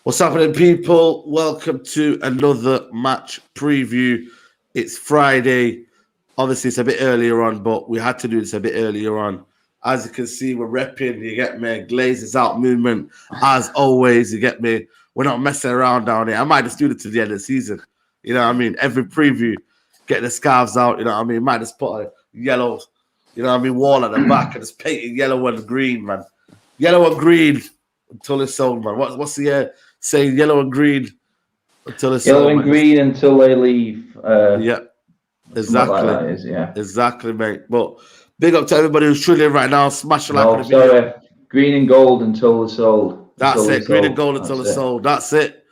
What's happening, people? Welcome to another match preview. It's Friday. Obviously, it's a bit earlier on, but we had to do this a bit earlier on. As you can see, we're repping, you get me? Glazer's out movement. As always, you get me? We're not messing around down here. I might just do it to the end of the season. You know what I mean? Every preview, get the scarves out, you know what I mean? Might just put a yellow, you know what I mean, wall at the back and just paint it yellow and green, man. Yellow and green until it's sold, man. What's the saying? Yellow and green until it's yellow sold, and man. green until they leave. Yeah, exactly. Like that is, yeah. Exactly, mate. But big up to everybody who's tuning in right now. Smash the like on the video. Sorry. Green and gold until they're sold. That's it. Green and gold until it's sold. That's it.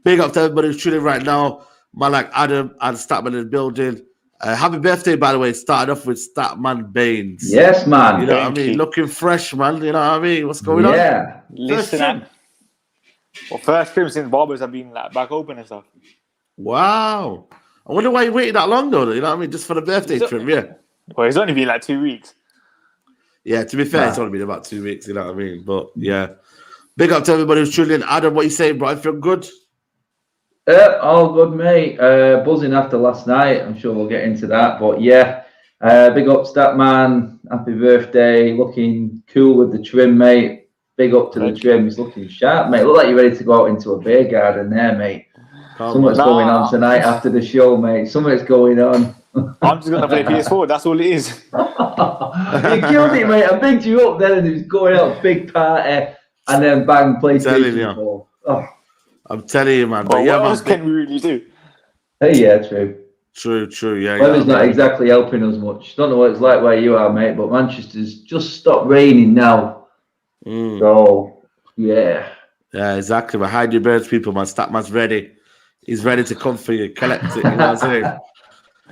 Big up to everybody who's tuning in right now. Man like Adam and Statman in the building. Happy birthday, by the way. Started off with Statman Baines. Yes, man. You know what I mean? Looking fresh, man. You know what I mean? What's going on? Yeah. Listen, first trim since barbers have been like back open and stuff. Wow. I wonder why you waited that long, though. You know what I mean? Just for the birthday trim, yeah. Well, it's only been like 2 weeks. Yeah, to be fair, it's only been about 2 weeks. You know what I mean? But yeah. Big up to everybody who's tuning in. Adam, what you saying, bro? I feel good? All good, mate. Buzzing after last night. I'm sure we'll get into that. But yeah, big up Statman. Happy birthday. Looking cool with the trim, mate. Big up to the trim. He's looking sharp, mate. Look like you're ready to go out into a beer garden there, mate. Something's going on tonight after the show, mate. Something's going on. I'm just going to play PS4. That's all it is. You killed it, mate. I bigged you up then and he was going out big party and then bang, PlayStation 4. Oh. I'm telling you, man. But yeah, what else can we really do? Hey, yeah, true. True, yeah. Weather's not exactly helping us much. Don't know what it's like where you are, mate, but Manchester's just stopped raining now. So, yeah. Yeah, exactly. But hide your birds, people, man. Statman's ready. He's ready to come for you, collect it. You know what I'm saying?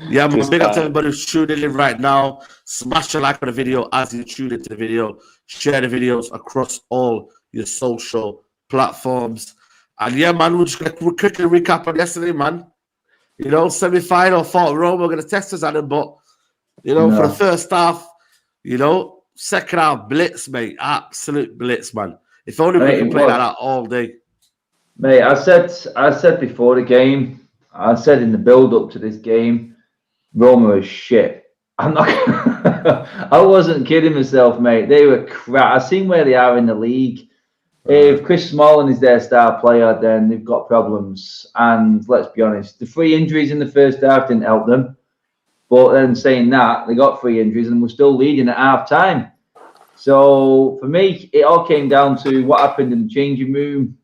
Yeah, man. Big up to everybody who's tuning in right now. Smash a like on the video as you tune into the video. Share the videos across all your social platforms. And yeah, man, we're just going to quickly recap on yesterday, man. You know, semi-final, thought Roma were going to test us at him, but, you know, for the first half, you know, second half, blitz, mate. Absolute blitz, man. If only we could play like that all day. Mate, I said before the game, I said in the build-up to this game, Roma is shit. I'm not. I wasn't kidding myself, mate. They were crap. I've seen where they are in the league. If Chris Smalling is their star player, then they've got problems. And let's be honest, the 3 injuries in the first half didn't help them. But then saying that, they got 3 injuries and were still leading at half time. So for me, it all came down to what happened in the changing room.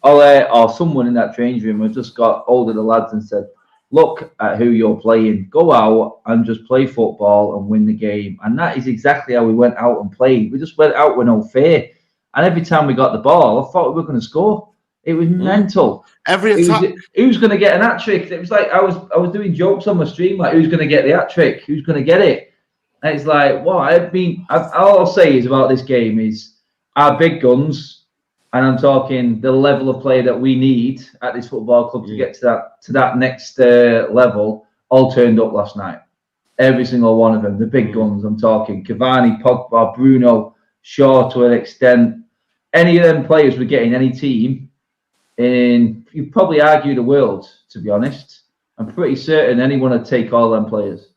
Ole or someone in that changing room had just got hold of the lads and said, look at who you're playing. Go out and just play football and win the game. And that is exactly how we went out and played. We just went out with no fear. And every time we got the ball, I thought we were going to score. It was mental. Every attack. Who's going to get an hat trick? It was like I was doing jokes on my stream, like who's going to get the hat trick? Who's going to get it? And it's like, what? All I'll say is about this game is our big guns, and I'm talking the level of play that we need at this football club to get to that next level, all turned up last night. Every single one of them, the big guns. I'm talking Cavani, Pogba, Bruno, Shaw to an extent. Any of them players would get in any team, and you'd probably argue the world, to be honest. I'm pretty certain anyone would take all them players.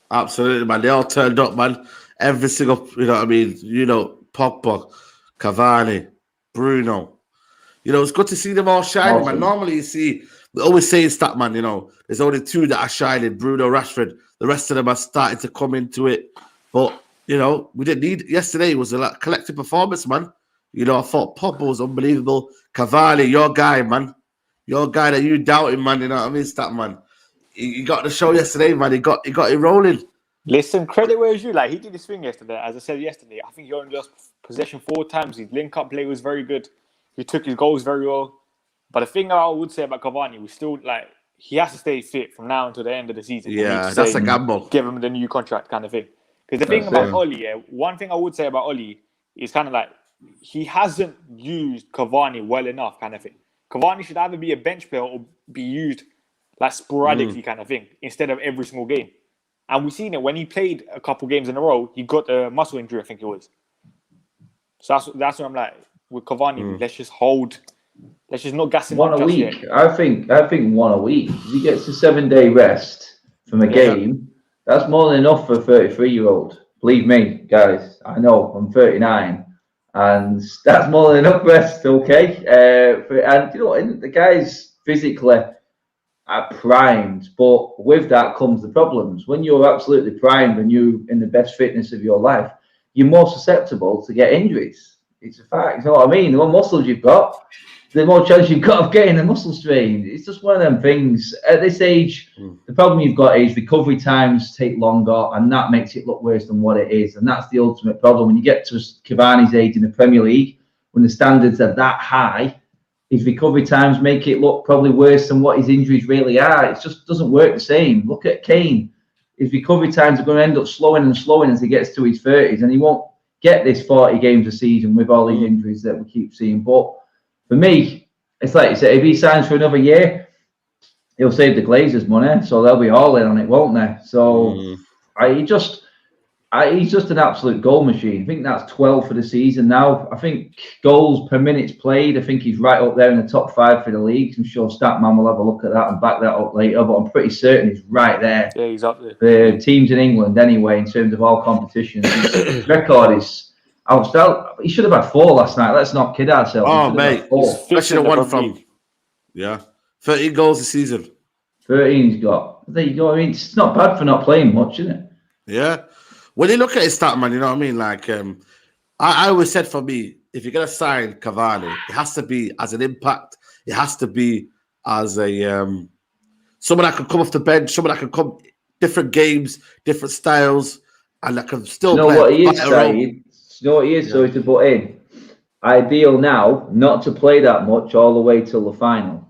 Absolutely, man. They all turned up, man. Every single, you know what I mean? You know, Pogba, Cavani, Bruno. You know, it's good to see them all shining, man. Normally, you see, we always say in Statman, you know, there's only 2 that are shining, Bruno, Rashford. The rest of them are starting to come into it. But you know, we didn't need yesterday. It was a collective performance, man. You know, I thought Pogba was unbelievable. Cavani, your guy, man. Your guy that you doubted, man. You know what I mean? Statman. He got the show yesterday, man. He got it rolling. Listen, credit where it's due. Like, he did his thing yesterday. As I said yesterday, I think he only lost possession 4 times. His link-up play was very good. He took his goals very well. But the thing I would say about Cavani was still, like, he has to stay fit from now until the end of the season. Yeah, that's a gamble. Give him the new contract kind of thing. Because the thing about Oli, one thing I would say about Oli is kind of like he hasn't used Cavani well enough, kind of thing. Cavani should either be a bench player or be used like sporadically, kind of thing, instead of every single game. And we've seen it when he played a couple games in a row, he got a muscle injury, I think it was. So that's what I'm like. with Cavani. Let's just hold. Let's just not gas him one up a just week. yet. I think one a week. If he gets a 7-day rest from a game, that's more than enough for a 33-year-old. Believe me, guys. I know I'm 39, and that's more than enough rest. Okay, and you know, and the guy's physically primed, but with that comes the problems. When you're absolutely primed and you're in the best fitness of your life, you're more susceptible to get injuries. It's a fact. You know what I mean? The more muscles you've got, the more chance you've got of getting a muscle strain. It's just one of them things. At this age, the problem you've got is recovery times take longer, and that makes it look worse than what it is. And that's the ultimate problem. When you get to Cavani's age in the Premier League, when the standards are that high, his recovery times make it look probably worse than what his injuries really are. It just doesn't work the same. Look at Kane. His recovery times are going to end up slowing and slowing as he gets to his 30s, and he won't get this 40 games a season with all these injuries that we keep seeing. But for me, it's like you said, if he signs for another year, he'll save the Glazers money, so they'll be all in on it, won't they? So he's just an absolute goal machine. I think that's 12 for the season now. I think goals per minutes played, I think he's right up there in the top 5 for the league. I'm sure Statman will have a look at that and back that up later, but I'm pretty certain he's right there. Yeah, he's up there. The teams in England, anyway, in terms of all competitions. His record is outstanding. He should have had 4 last night. Let's not kid ourselves. Oh, mate. I should have won from... League. Yeah. 13 goals a season. 13 he's got. There you go. I mean, it's not bad for not playing much, isn't it? Yeah. When you look at his stat, man, you know what I mean? Like, I always said for me, if you're going to sign Cavani, it has to be as an impact. It has to be as a someone that can come off the bench, someone that can come different games, different styles, and that can still play. What he is saying? You know what he is? Sorry to butt in. Ideal now not to play that much all the way till the final.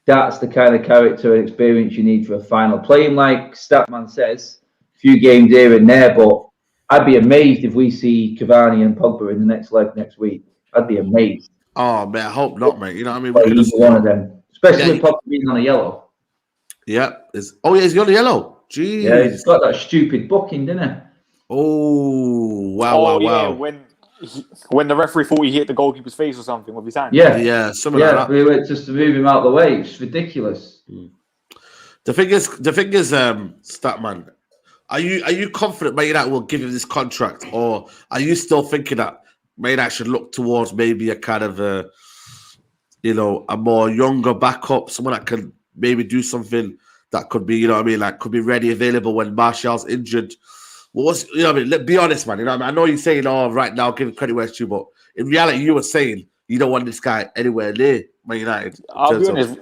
That's the kind of character and experience you need for a final. Playing like Statman says, a few games here and there, but I'd be amazed if we see Cavani and Pogba in the next leg next week. I'd be amazed. Oh, man, I hope not, mate. You know what I mean? But either one of them, especially with Pogba being on a yellow. Yeah. He's got a yellow. Jeez. Yeah, he's got that stupid booking, didn't he? Oh, wow. When the referee thought he hit the goalkeeper's face or something with his hand. Yeah, something like that. We went just to move him out of the way. It's ridiculous. The thing is, Statman, are you confident Man United will give him this contract, or are you still thinking that Man United should look towards maybe a kind of a more younger backup, someone that can maybe do something that could be, you know what I mean, like could be ready, available when Martial's injured? You know what I mean? Let's be honest, man. You know what I mean? I know you're saying, right now, give credit where it's due, but in reality, you were saying you don't want this guy anywhere near Man United. I'll be honest.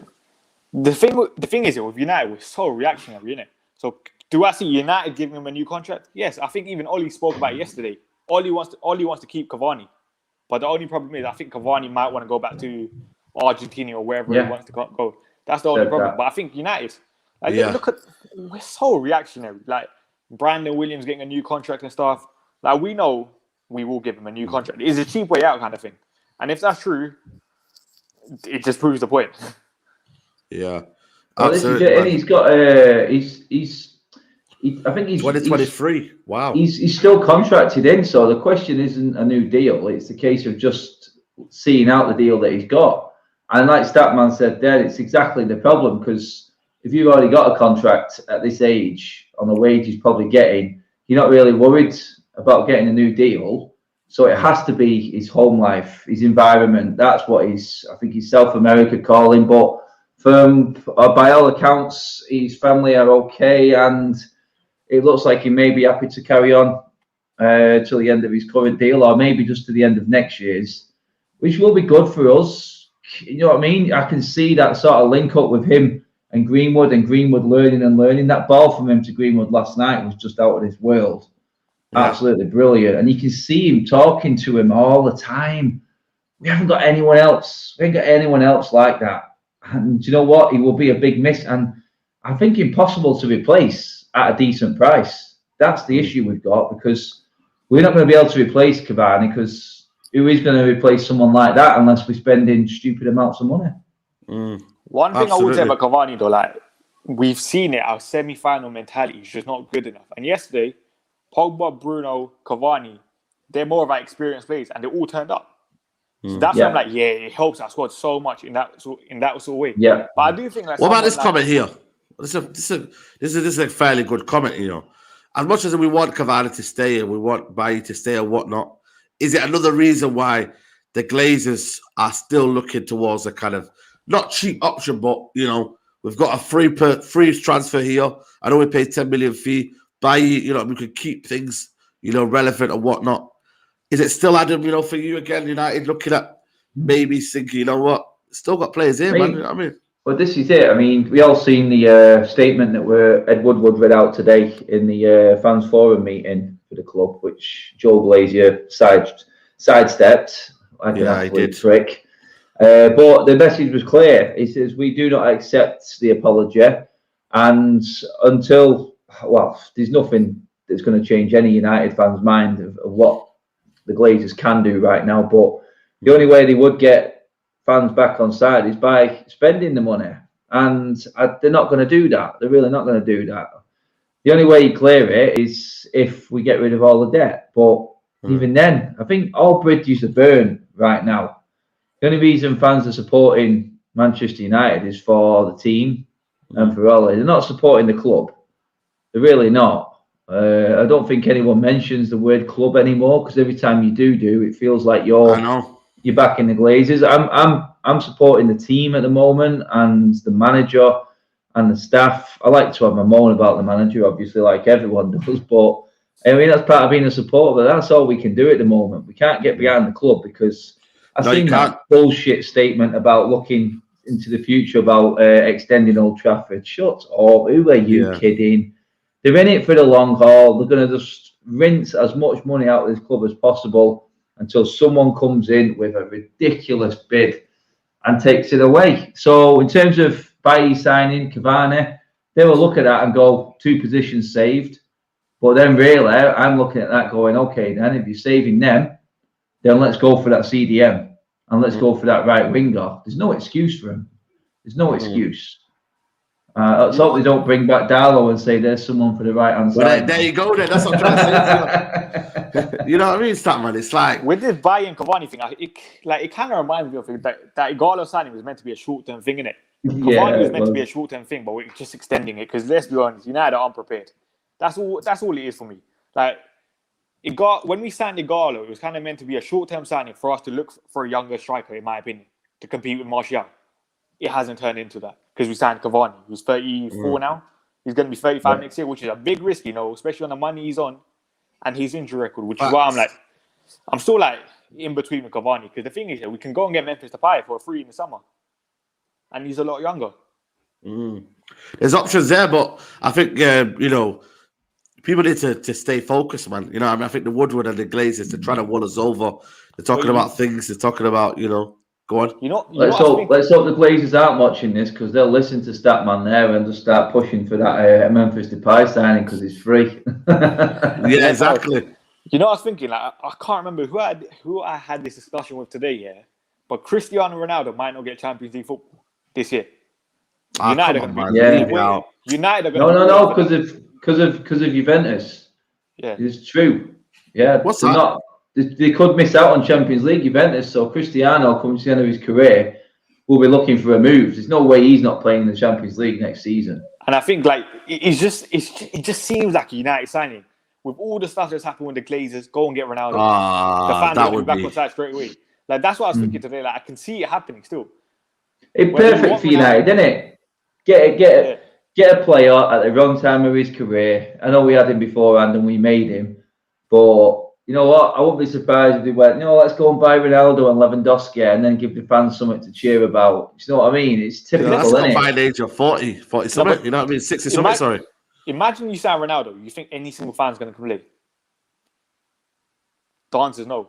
The thing is, with United, we're so reactionary, innit? So, do I see United giving him a new contract? Yes, I think even Oli spoke about it yesterday. Oli wants to keep Cavani, but the only problem is I think Cavani might want to go back to Argentina or wherever he wants to go. That's the only problem. But I think United, look at, we're so reactionary. Like Brandon Williams getting a new contract and stuff. Like we know we will give him a new contract. It's a cheap way out kind of thing. And if that's true, it just proves the point. Yeah. Well, and he's got I think he's 2023. Wow. He's still contracted in, so the question isn't a new deal. It's a case of just seeing out the deal that he's got. And like Statman said there, it's exactly the problem, because if you've already got a contract at this age on the wage he's probably getting, you're not really worried about getting a new deal. So it has to be his home life, his environment. That's what I think he's South America calling. But by all accounts, his family are okay, and it looks like he may be happy to carry on till the end of his current deal, or maybe just to the end of next year's, which will be good for us. You know what I mean? I can see that sort of link up with him and Greenwood learning. That ball from him to Greenwood last night was just out of this world. Yeah. Absolutely brilliant. And you can see him talking to him all the time. We haven't got anyone else. We ain't got anyone else like that. And do you know what? He will be a big miss. And I think impossible to replace at a decent price. That's the issue we've got, because we're not going to be able to replace Cavani, because who is going to replace someone like that unless we're spending stupid amounts of money? One thing I would say about Cavani, though, like we've seen it, our semi-final mentality is just not good enough. And yesterday, Pogba, Bruno, Cavani, they're more of our experienced players, and they all turned up. So that's why I'm like, yeah, it helps. I scored so much in that sort of way. Yeah. But I do think like. What about this comment here? This is a fairly good comment, you know. As much as we want Cavani to stay and we want Bailly to stay and whatnot, is it another reason why the Glazers are still looking towards a kind of not cheap option, but you know, we've got a free transfer here. I know we paid 10 million fee. Bailly, you know, we could keep things, you know, relevant and whatnot. Is it still Adam, you know, for you again, United looking at maybe thinking, you know what, still got players here, man. You know what I mean? Well, this is it. I mean, we all seen the statement that Ed Woodward read out today in the fans forum meeting for the club, which Joe Glazer sidestepped like an absolute prick. But the message was clear. He says, we do not accept the apology. And until, well, there's nothing that's going to change any United fans' mind of what the Glazers can do right now. But the only way they would get fans back on side is by spending the money. And they're not going to do that. They're really not going to do that. The only way you clear it is if we get rid of all the debt. But even then, I think all bridges are burned right now. The only reason fans are supporting Manchester United is for the team and for all. They're not supporting the club. They're really not. I don't think anyone mentions the word club anymore because every time you do, it feels like you're backing the Glazers. I'm supporting the team at the moment and the manager and the staff. I like to have my moan about the manager, obviously, like everyone does. But I mean, that's part of being a supporter. But that's all we can do at the moment. We can't get behind the club because I've seen that bullshit statement about looking into the future about extending Old Trafford. Shut up! Who are you kidding? They're in it for the long haul. They're going to just rinse as much money out of this club as possible until someone comes in with a ridiculous bid and takes it away. So in terms of Bailly signing Cavani, they will look at that and go, 2 positions saved. But then really, I'm looking at that going, okay, then if you're saving them, then let's go for that CDM and let's go for that right winger. There's no excuse for him. There's no excuse. Let's hope they don't bring back Darlow and say there's someone for the right hand side. There you go. Then that's what I'm trying to say. You know what I mean, Statman? It's like with this Bailly and Cavani thing, it kind of reminds me of that Igalo signing was meant to be a short-term thing, innit? Cavani was meant to be a short-term thing, but we're just extending it because let's be honest, United are unprepared. That's all it is for me. Like when we signed Igalo, it was kind of meant to be a short-term signing for us to look for a younger striker, in my opinion, to compete with Martial. It hasn't turned into that because we signed Cavani, who's 34 now. He's going to be 35 next year, which is a big risk, you know, especially on the money he's on and his injury record, which is why I'm still like in between with Cavani because the thing is, we can go and get Memphis Depay for free in the summer, and he's a lot younger. There's options there, but I think you know, people need to stay focused, man. You know, I mean, I think the Woodward and the Glazers, they're trying to wall us over. They're talking about things. They're talking about, you know. Go on. Let's hope the Glazers aren't watching this because they'll listen to Statman there and just start pushing for that Memphis Depay signing because it's free. Yeah, exactly. You know, I was thinking, like, I can't remember who I had this discussion with today, but Cristiano Ronaldo might not get Champions League football this year. United are going to be United are going to No, because of Juventus. Yeah, it's true. Yeah, what's that? They could miss out on Champions League, Juventus. So Cristiano, coming to the end of his career, will be looking for a move. There's no way he's not playing in the Champions League next season. And I think like it just seems like a United signing with all the stuff that's happened with the Glazers. Go and get Ronaldo. The fans will be back on side straight away. Like that's what I was thinking today. Like I can see it happening still. It's perfect for United, isn't it? Get a player at the wrong time of his career. I know we had him beforehand and we made him, but. You know what? I wouldn't be surprised if they went, no, let's go and buy Ronaldo and Lewandowski and then give the fans something to cheer about. You know what I mean? It's typical, isn't it? By the age of 40 something, you know what I mean? 60 something, sorry. Imagine you sign Ronaldo. You think any single fan's going to play? The answer is no.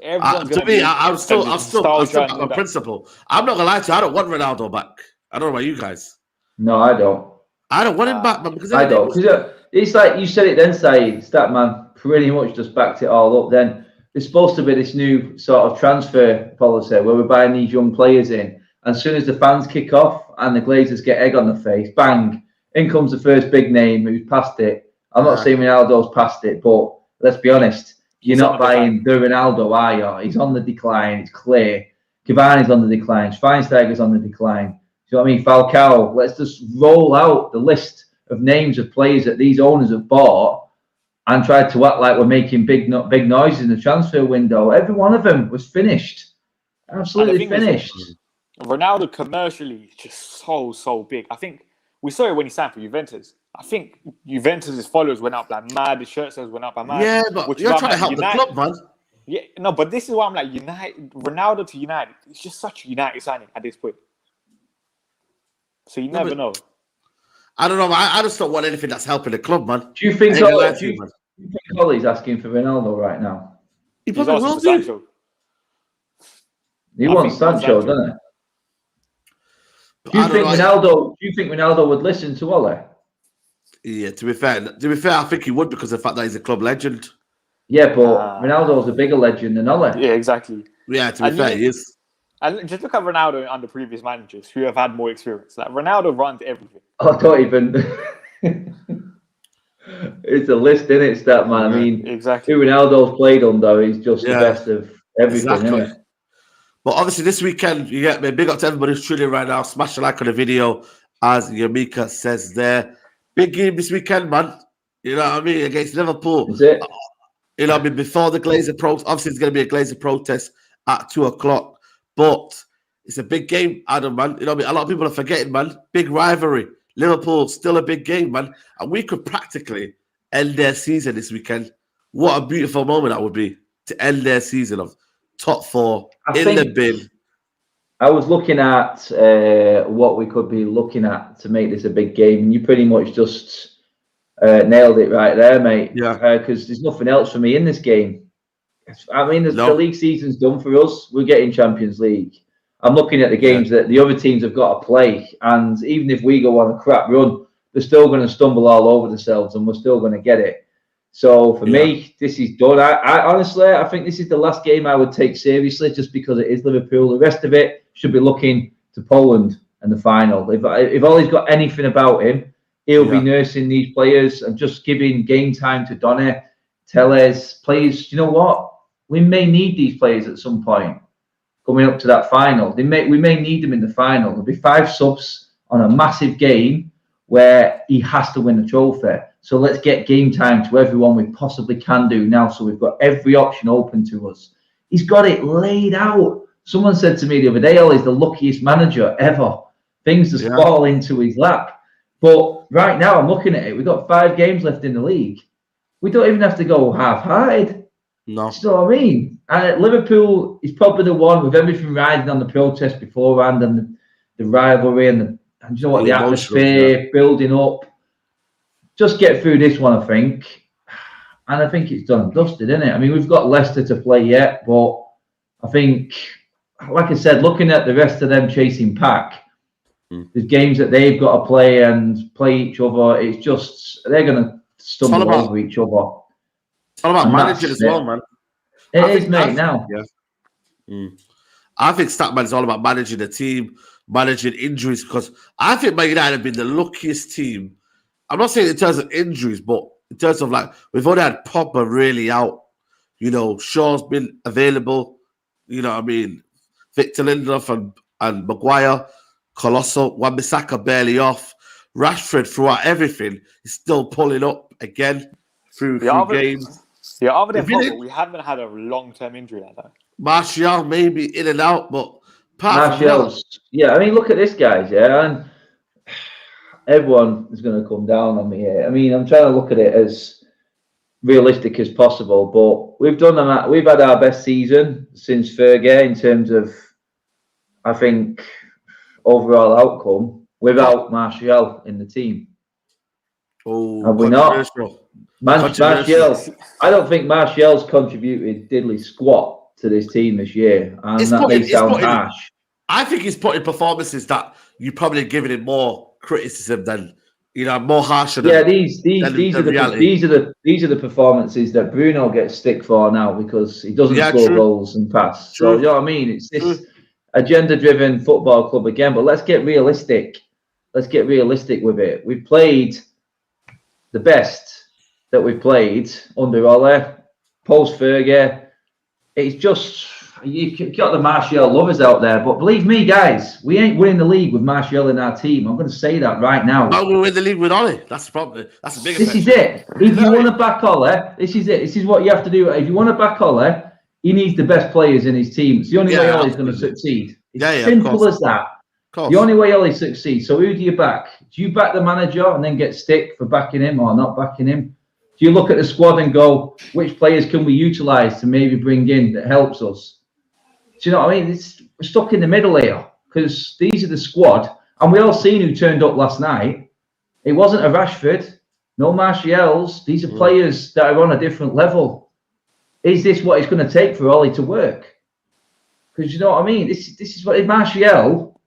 To me, I've still got my principle. I'm not going to lie to you. I don't want Ronaldo back. I don't know about you guys. No, I don't. I don't want him back, man. Because I don't. It's like you said it then, Saeed. Statman pretty much just backed it all up. Then there's supposed to be this new sort of transfer policy where we're buying these young players in. And as soon as the fans kick off and the Glazers get egg on the face, bang, in comes the first big name who's passed it. I'm not saying Ronaldo's passed it, but let's be honest, You're not buying the Ronaldo, are you? He's on the decline. It's clear. Cavani's on the decline. Schweinsteiger's on the decline. Do you know what I mean? Falcao. Let's just roll out the list of names of players that these owners have bought and tried to act like we're making big noise in the transfer window. Every one of them was finished. Absolutely finished. Ronaldo commercially is just so big. I think we saw it when he signed for Juventus. I think Juventus' followers went up like mad. The shirt sales went up like mad. Yeah, but you're trying to help the club, man. Yeah, no, but this is why I'm like, Ronaldo to United. It's just such a United signing at this point. So you never know. I don't know. I just don't want anything that's helping the club, man. Do you think Ollie's asking for Ronaldo right now? He's asking for Sancho. He wants Sancho, doesn't he? Do you think Ronaldo would listen to Ollie? Yeah, to be fair, I think he would because of the fact that he's a club legend. Yeah, but Ronaldo's a bigger legend than Ollie. Yeah, exactly. Yeah, to be fair, he is. And just look at Ronaldo under previous managers who have had more experience. Like Ronaldo runs everything. I don't even. It's a list, isn't it, Stat man? I mean, exactly. Who Ronaldo's played under is just the best of everything, isn't it? But obviously, this weekend, you get me. Big up to everybody who's tuning in right now. Smash a like on the video, as Yamika says there. Big game this weekend, man. You know what I mean? Against Liverpool. Is it? You know, I mean, before the Glazer protest, obviously, it's going to be a Glazer protest at 2:00. But it's a big game, Adam, man. You know what I mean? A lot of people are forgetting, man. Big rivalry. Liverpool, still a big game, man. And we could practically end their season this weekend. What a beautiful moment that would be to end their season of top four in the bin. I was looking at what we could be looking at to make this a big game, and you pretty much just nailed it right there, mate. Yeah. Because there's nothing else for me in this game. I mean, the league season's done for us. We're getting Champions League. I'm looking at the games that the other teams have got to play, and even if we go on a crap run, they're still going to stumble all over themselves, and we're still going to get it. So for me, this is done. I honestly, I think this is the last game I would take seriously, just because it is Liverpool. The rest of it should be looking to Poland and the final. If Ollie's got anything about him, he'll be nursing these players and just giving game time to Donny, Telles, players. You know what? We may need these players at some point coming up to that final. We may need them in the final. There'll be 5 subs on a massive game where he has to win the trophy. So let's get game time to everyone we possibly can do now. So we've got every option open to us. He's got it laid out. Someone said to me the other day, Ollie's the luckiest manager ever. Things just fall into his lap. But right now, I'm looking at it. We've got 5 games left in the league. We don't even have to go half-hearted. No. You know what I mean? Liverpool is probably the one with everything riding on the protest beforehand and the rivalry and you know what, the atmosphere building up. Just get through this one, I think. And I think it's done and dusted, isn't it? I mean, we've got Leicester to play yet, but I think, like I said, looking at the rest of them chasing pack, there's games that they've got to play and play each other. It's just, they're going to stumble over each other. It's all about managing as well, man. It is, mate, now. Yeah. I think Statman is all about managing the team, managing injuries, because I think Man United have been the luckiest team. I'm not saying in terms of injuries, but in terms of like, we've only had Pogba really out. You know, Shaw's been available. You know what I mean? Victor Lindelof and Maguire, Colossal, Wan-Bissaka barely off. Rashford, throughout everything, is still pulling up again through games. Yeah, other than Pogba, we haven't had a long-term injury like that. Martial maybe in and out, but Martial's, I mean, look at this, guys, and everyone is going to come down on me here. I mean, I'm trying to look at it as realistic as possible, but we've had our best season since Fergie in terms of, I think, overall outcome without Martial in the team. Oh, have we not? Martial, I don't think Martial's contributed diddly squat to this team this year, and that may sound harsh. I think he's put in performances that you're probably giving him more criticism than, you know, more harsher. These are the performances that Bruno gets stick for now because he doesn't score goals and pass. So you know what I mean? It's this agenda-driven football club again. But let's get realistic. Let's get realistic with it. We've played the best that we've played under Ole post Fergie. It's just you've got the Martial lovers out there, but believe me, guys, we ain't winning the league with Martial in our team. I'm going to say that right now. How will we win the league with Ollie? That's the problem. That's a big. This is it. If you want to back Ollie, this is it. This is what you have to do. If you want to back Ollie, he needs the best players in his team. It's the only way Ollie's going to succeed. It's simple as that. The only way Ollie succeeds. So who do you back? Do you back the manager and then get stick for backing him or not backing him? Do you look at the squad and go, which players can we utilise to maybe bring in that helps us? Do you know what I mean? We're stuck in the middle here because these are the squad. And we all seen who turned up last night. It wasn't a Rashford, no Martials. These are players that are on a different level. Is this what it's going to take for Ollie to work? Because you know what I mean? This is what Martial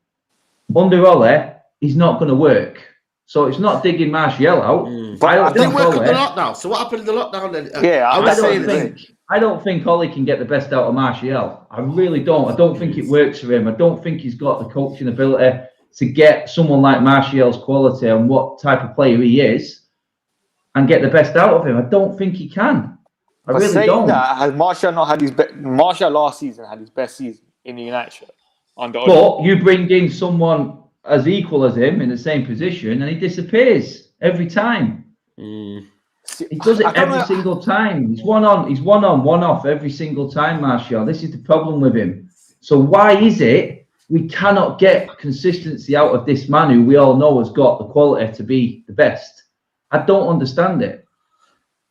under Ollie is not going to work. So it's not digging Martial out. But I didn't work in the lockdown. So what happened in the lockdown then? I don't think Ollie can get the best out of Martial. I really don't. I don't think it works for him. I don't think he's got the coaching ability to get someone like Martial's quality and what type of player he is and get the best out of him. I don't think he can. I really don't. That, has Martial not had his Martial last season had his best season in the United shirt? But you bring in someone as equal as him in the same position and he disappears every time. He does it every single time. He's one on, one off every single time, Martial. This is the problem with him. So why is it we cannot get consistency out of this man who we all know has got the quality to be the best? I don't understand it.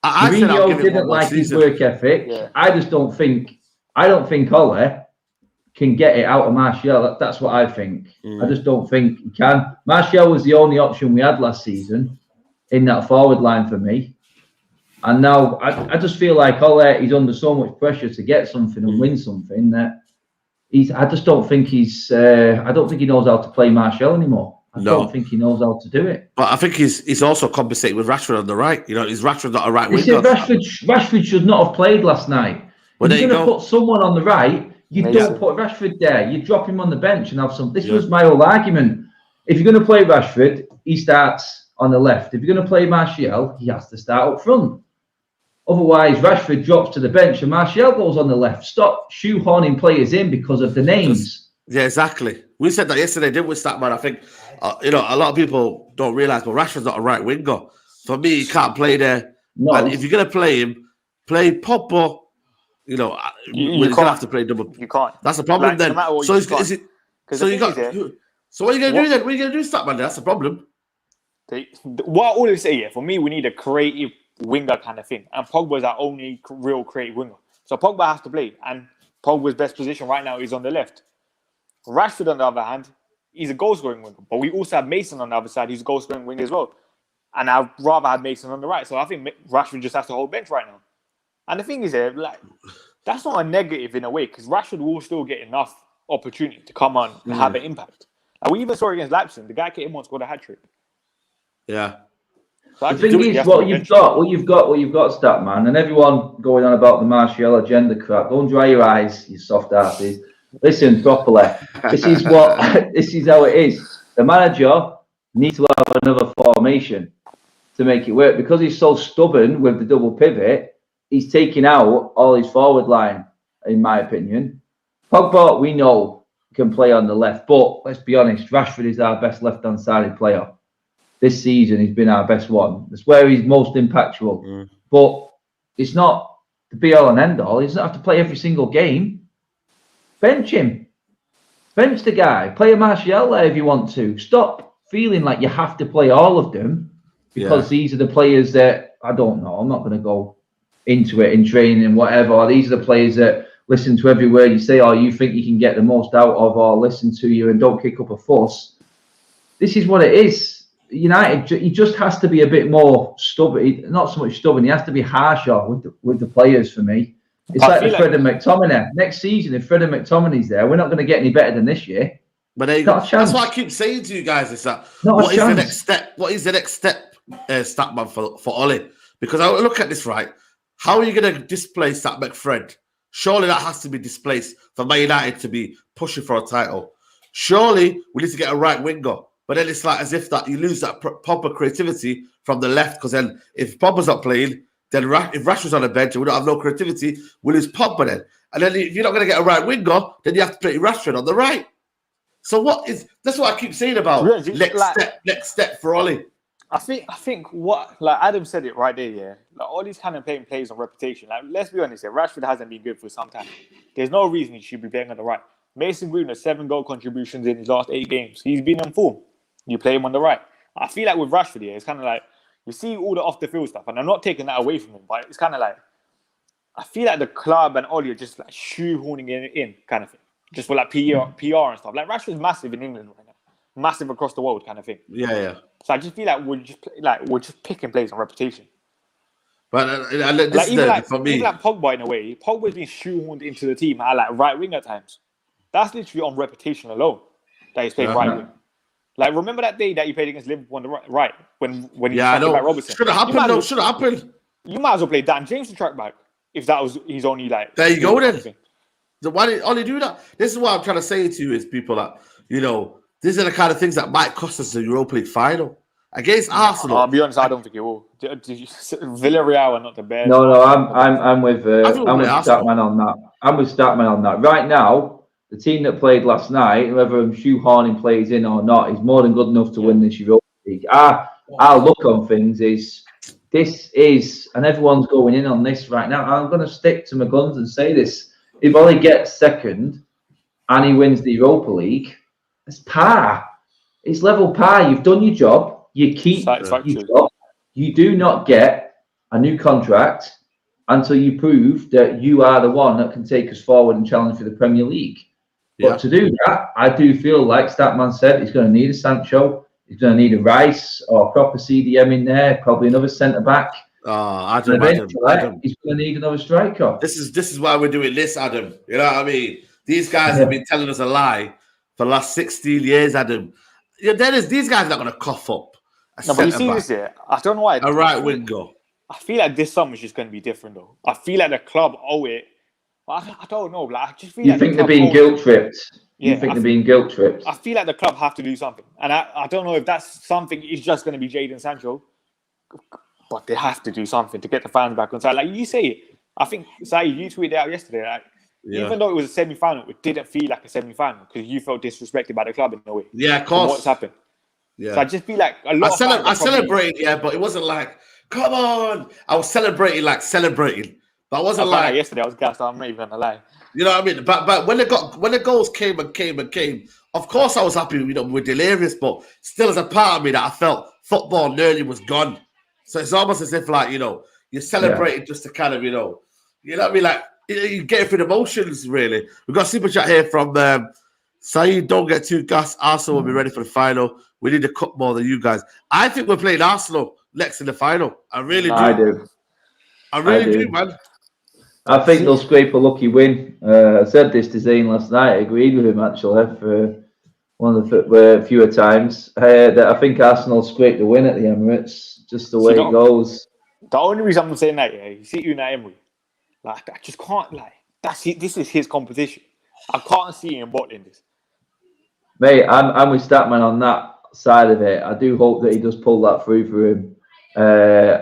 Mourinho didn't like his work ethic. Yeah. I don't think Ollie can get it out of Martial. That's what I think. I just don't think he can. Martial was the only option we had last season in that forward line for me. And now I just feel like Ollie, he's under so much pressure to get something and win something that I just don't think I don't think he knows how to play Martial anymore. I don't think he knows how to do it. But I think he's also compensating with Rashford on the right. You know, is Rashford not a right winger? Rashford should not have played last night. If you're going to put someone on the right, you don't put Rashford there. You drop him on the bench and have some. This was my whole argument. If you're going to play Rashford, he starts on the left. If you're going to play Martial, he has to start up front. Otherwise, Rashford drops to the bench and Martial goes on the left. Stop shoehorning players in because of the names. Yeah, exactly. We said that yesterday, didn't we, Statman? I think, a lot of people don't realise, but Rashford's not a right winger. For me, he can't play there. No. And if you're going to play him, play Pogba. You know, you're going to have to play double. You can't. That's the problem then. No So what are you going to do then? What are you going to do, Statman? That's the problem. What I always say, for me, we need a creative winger kind of thing. And Pogba's our only real creative winger. So Pogba has to play. And Pogba's best position right now is on the left. Rashford, on the other hand, he's a goal-scoring winger. But we also have Mason on the other side, who's a goal-scoring winger as well. And I'd rather have Mason on the right. So I think Rashford just has to hold bench right now. And the thing is, that's not a negative in a way, because Rashford will still get enough opportunity to come on and have an impact. And we even saw against Leipzig, the guy came on and scored a hat-trick. Yeah. So the thing is, what you've got, Statman, and everyone going on about the Martial agenda crap. Don't dry your eyes, you soft asses. Listen properly. This is how it is. The manager needs to have another formation to make it work because he's so stubborn with the double pivot. He's taking out all his forward line, in my opinion. Pogba, we know, can play on the left, but let's be honest, Rashford is our best left-hand sided player. This season, he's been our best one. That's where he's most impactful. But it's not the be-all and end-all. He doesn't have to play every single game. Bench him. Bench the guy. Play a Martial there if you want to. Stop feeling like you have to play all of them because these are the players that, I don't know, I'm not going to go into it in training and whatever. These are the players that listen to every word you say, or you think you can get the most out of, or listen to you and don't kick up a fuss. This is what it is. United, he just has to be a bit more stubborn. Not so much stubborn. He has to be harsher with the players for me. It's like the Fred and McTominay. Next season, if Fred and McTominay's there, we're not going to get any better than this year. But there you go. That's what I keep saying to you guys. Is that what is the next step? What is the next step, Statman, for Ollie? Because I look at this right. How are you going to displace that McFred? Surely that has to be displaced for Man United to be pushing for a title. Surely we need to get a right winger. But then it's like as if that you lose that proper creativity from the left, because then if Pogba's not playing, then if Rashford's on the bench and we don't have no creativity, we'll lose Pogba then. And then if you're not going to get a right winger, then you have to play Rashford on the right. So that's what I keep saying about next step for Ollie. I think what, like Adam said it right there, yeah. Like Ollie's kind of playing plays on reputation. Like, let's be honest, yeah, Rashford hasn't been good for some time. There's no reason he should be playing on the right. Mason Greenwood, 7 goal contributions in his last 8 games. He's been on form. You play him on the right. I feel like with Rashford, yeah, it's kind of like you see all the off the field stuff, and I'm not taking that away from him, but it's kind of like I feel like the club and Ollie are just like shoehorning it in kind of thing, just for like PR and stuff. Like Rashford's massive in England right now, massive across the world kind of thing. Yeah. So I just feel like we're just picking plays on reputation. But for me, even like Pogba in a way, Pogba's been shoehorned into the team at like right wing at times. That's literally on reputation alone that he's playing right wing. Like, remember that day that you played against Liverpool on the right when he tracked back Robertson? Should have happened, though. Should have happened. You might as well play Dan James to track back if that was his only like. There you go then. Why did Ollie do that? This is what I'm trying to say to you is people that, these are the kind of things that might cost us the Europa League final. Against Arsenal. I'll be honest, I don't think it will. Villarreal are not the best. No, I'm with Statman on that. I'm with Statman on that. Right now, the team that played last night, whether I'm shoehorning plays in or not, is more than good enough to win this Europa League. Our look on things is this is, and everyone's going in on this right now. I'm going to stick to my guns and say this: if Ollie gets second and he wins the Europa League, it's par. It's level par. You've done your job. You keep your job. You do not get a new contract until you prove that you are the one that can take us forward and challenge for the Premier League. But to do that, I do feel like Statman said, he's going to need a Sancho. He's going to need a Rice or a proper CDM in there, probably another centre-back. Adam. He's going to need another striker. This is why we're doing this, Adam. You know what I mean? These guys have been telling us a lie for the last 16 years, Adam. These guys are not going to cough up. But you see this here? I don't know why. A right winger. I feel like this summer is just going to be different, though. I feel like the club owe it. I don't know. Like, I just feel you think they're being guilt tripped? You think they're being guilt tripped? I feel like the club have to do something, and I don't know if that's something. It's just going to be Jadon Sancho, but they have to do something to get the fans back on side. Like you say it, I think Sai, you tweeted out yesterday. Like, even though it was a semi-final, it didn't feel like a semi-final because you felt disrespected by the club in a way. Yeah, of course. What's happened? Yeah. So I just feel like a lot. I celebrated, but it wasn't like, come on. I was celebrating. But I wasn't like yesterday. I was gassed. I'm not even gonna lie. You know what I mean? But when the goals came, of course I was happy. We're delirious, but still, as a part of me, that I felt football nearly was gone. So it's almost as if you're celebrating just to kind of you know what I mean? Like you get through the emotions. Really, we've got a super chat here from Saeed. Don't get too gassed. Arsenal will be ready for the final. We need to cut more than you guys. I think we're playing Arsenal next in the final. I really do. I really do, man. I think they'll scrape a lucky win. I said this to Zane last night. I agreed with him actually for one of the fewer times. That I think Arsenal scraped the win at the Emirates, just the way it goes. The only reason I'm saying that, you see Unai Emery, I just can't this is his competition. I can't see him bottling this. Mate, I'm with Statman on that side of it. I do hope that he does pull that through for him.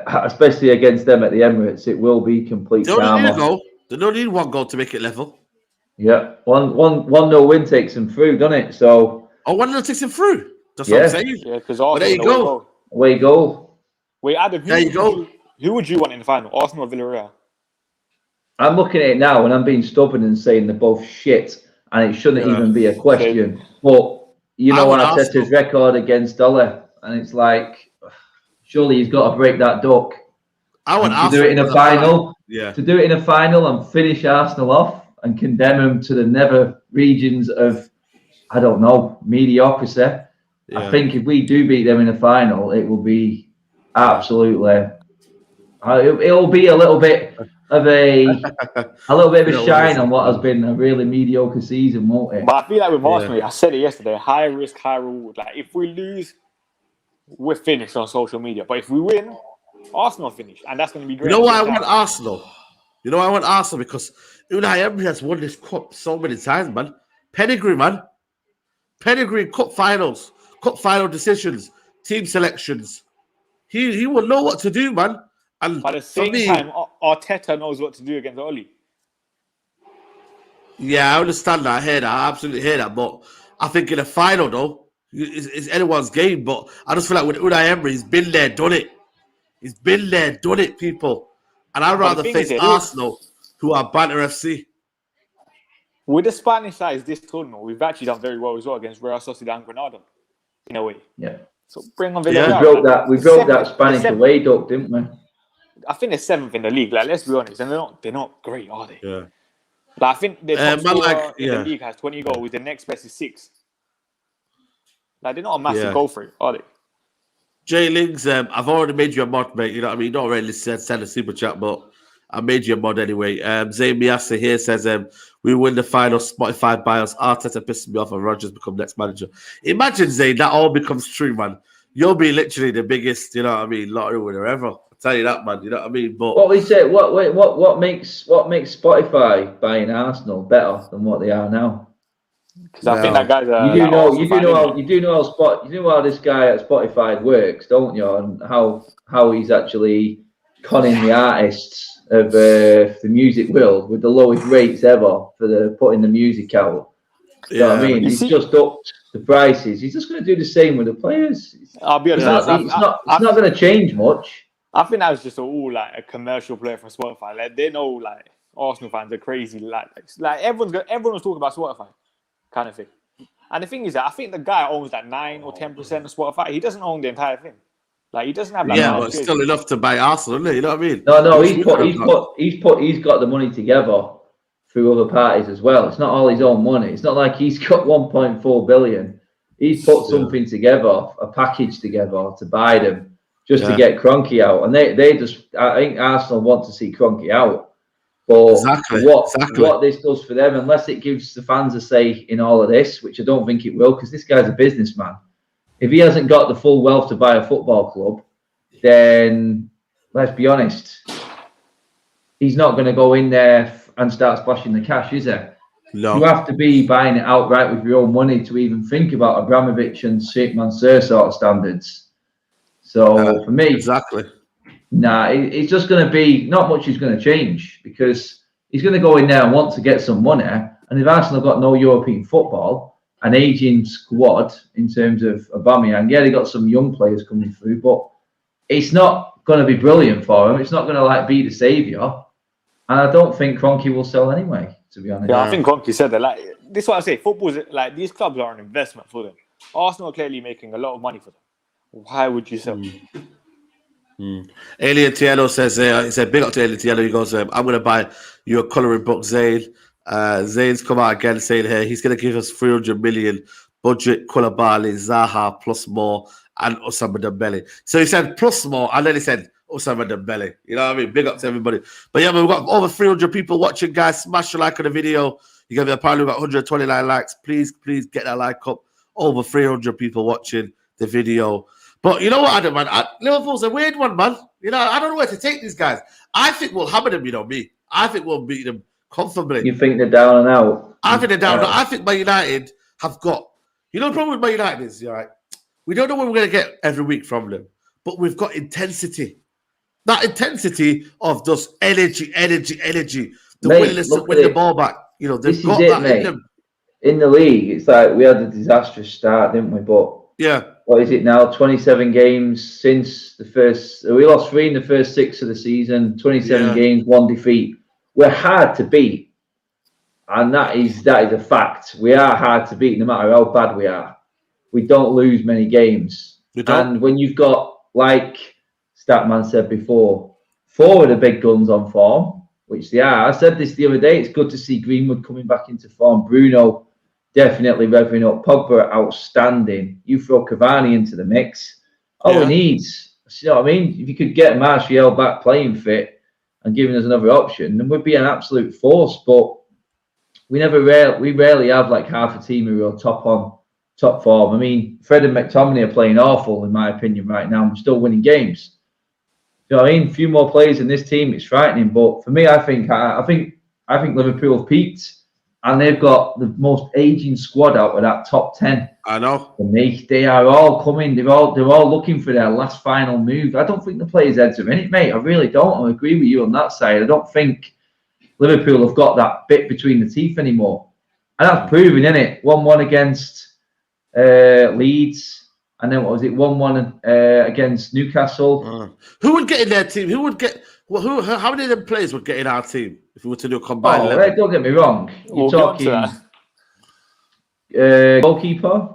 Especially against them at the Emirates, it will be complete drama. They don't need one goal to make it level. Yeah, 1-0 win takes them through, doesn't it? So 1-0 takes them through. That's what I'm saying. Yeah, because there you go. Away goal. Wait, Adam, who would you want in the final? Arsenal or Villarreal? I'm looking at it now and I'm being stubborn and saying they're both shit, and it shouldn't even be a question. But when Arteta's record against Dollar, and it's like, surely he's got to break that duck. I want to do it in a final. To do it in a final and finish Arsenal off and condemn them to the nether regions of, I don't know, mediocrity. Yeah. I think if we do beat them in a final, it will be absolutely. It'll be a little bit of a shine on what has been a really mediocre season, won't it? But I feel like with Arsenal, I said it yesterday: high risk, high reward. Like if we lose, we're finished on social media. But if we win, Arsenal finished, and that's going to be great. You know why I want Arsenal? Because Unai Emery has won this cup so many times, man. Pedigree, cup finals, cup final decisions, team selections. He will know what to do, man. And But at the same time, Arteta knows what to do against Oli. Yeah, I understand that. I hear that. I absolutely hear that. But I think in the final, though, it's anyone's game. But I just feel like with Unai Emery, he's been there, done it. He's been there, done it, people. And I'd rather face Arsenal, who are Banter FC. With the Spanish sides this tournament, we've actually done very well as well against Real Sociedad and Granada, in a way. Yeah. So bring on Villarreal. Yeah. We broke that Spanish away duck, didn't we? I think they're 7th in the league. Like, let's be honest, and they're not great, are they? Yeah. Like, I think the top scorer in the league has 20 goals. The next best is 6. Like, they're not a massive goal threat, are they? Jay Lings, I've already made you a mod, mate. You know what I mean? You don't really send a super chat, but I made you a mod anyway. Zayn Miasa here says, we win the final Spotify bios. Arteta pisses me off and Rodgers become next manager. Imagine, Zayn, that all becomes true, man. You'll be literally the biggest, you know what I mean, lottery winner ever. I'll tell you that, man. You know what I mean? But what we say, what makes Spotify buying Arsenal better than what they are now? Because I think that guy's you do know how this guy at Spotify works, don't you? And how he's actually conning the artists of the music world with the lowest rates ever for putting the music out. You know what I mean? He's just upped the prices. He's just going to do the same with the players. I'll be honest. It's not going to change much. I think that was just all like a commercial player from Spotify. Like, they know, like, Arsenal fans are crazy. Like everyone was talking about Spotify, kind of thing. And the thing is that I think the guy owns like 9 or 10% of Spotify. He doesn't own the entire thing. Like, he doesn't have that. Yeah, but it's still enough to buy Arsenal, isn't it? You know what I mean? No, he's got the money together through other parties as well. It's not all his own money. It's not like he's got 1.4 billion. He's put something together, a package together to buy them just to get Kroenke out. And they just, I think Arsenal want to see Kroenke out. But what this does for them, unless it gives the fans a say in all of this, which I don't think it will, because this guy's a businessman. If he hasn't got the full wealth to buy a football club, then let's be honest, he's not going to go in there and start splashing the cash, is he? No. You have to be buying it outright with your own money to even think about Abramovich and Sheikh Mansour sort of standards. So for me, it's just going to be, not much is going to change, because he's going to go in there and want to get some money. And if Arsenal got no European football, an aging squad in terms of Aubameyang, they got some young players coming through, but it's not going to be brilliant for him. It's not going to be the saviour. And I don't think Kroenke will sell anyway, to be honest. Yeah, I think Kroenke said that. Like, this is what I say. Football's like, these clubs are an investment for them. Arsenal are clearly making a lot of money for them. Why would you sell? Alien Tiello says, he said, big up to Alien Tiello. He goes, I'm going to buy you a colouring book, Zayn. Zayn's come out again saying here he's going to give us 300 million budget, Koulibaly, Zaha, plus more, and Osama Dembele. So he said plus more, and then he said Osama Dembele. You know what I mean? Big up to everybody. But yeah, we've got over 300 people watching, guys. Smash a like on the video. Apparently we've got 129 likes. Please get that like up. Over 300 people watching the video. But you know what, Adam, man? Liverpool's a weird one, man. You know, I don't know where to take these guys. I think we'll hammer them, me. I think we'll beat them comfortably. You think they're down and out? I think they're down and out. I think Man United have got... You know the problem with Man United is, right? We don't know what we're going to get every week from them, but we've got intensity. That intensity of just energy. The willingness to win the ball back. You know, they've got that in them. In the league, it's like we had a disastrous start, didn't we? But what is it now? 27 games since the first. We lost 3 in the first 6 of the season. 27 games, 1 defeat. We're hard to beat, and that is a fact. We are hard to beat, no matter how bad we are. We don't lose many games, and when you've got, like Statman said before, 4 of the big guns on form, which they are. I said this the other day. It's good to see Greenwood coming back into form. Bruno definitely revving up. Pogba outstanding. You throw Cavani into the mix. All he needs, you know what I mean? If you could get Martial back playing fit and giving us another option, then we'd be an absolute force. But we rarely have like half a team who are top form. I mean, Fred and McTominay are playing awful in my opinion right now. We're still winning games. You know what I mean? A few more players in this team, it's frightening. But for me, I think Liverpool have peaked. and they've got the most aging squad out of that top 10. I know. For me, they are all coming. They're all looking for their last final move. I don't think the players' heads are in it, mate. I really don't. I agree with you on that side. I don't think Liverpool have got that bit between the teeth anymore, and that's proving, isn't it? 1-1 against Leeds, and then what was it? 1-1 against Newcastle. Who would get in their team? Who would get? Well, how many of them players would get in our team if we were to do a combined 11? Don't get me wrong. You're talking goalkeeper.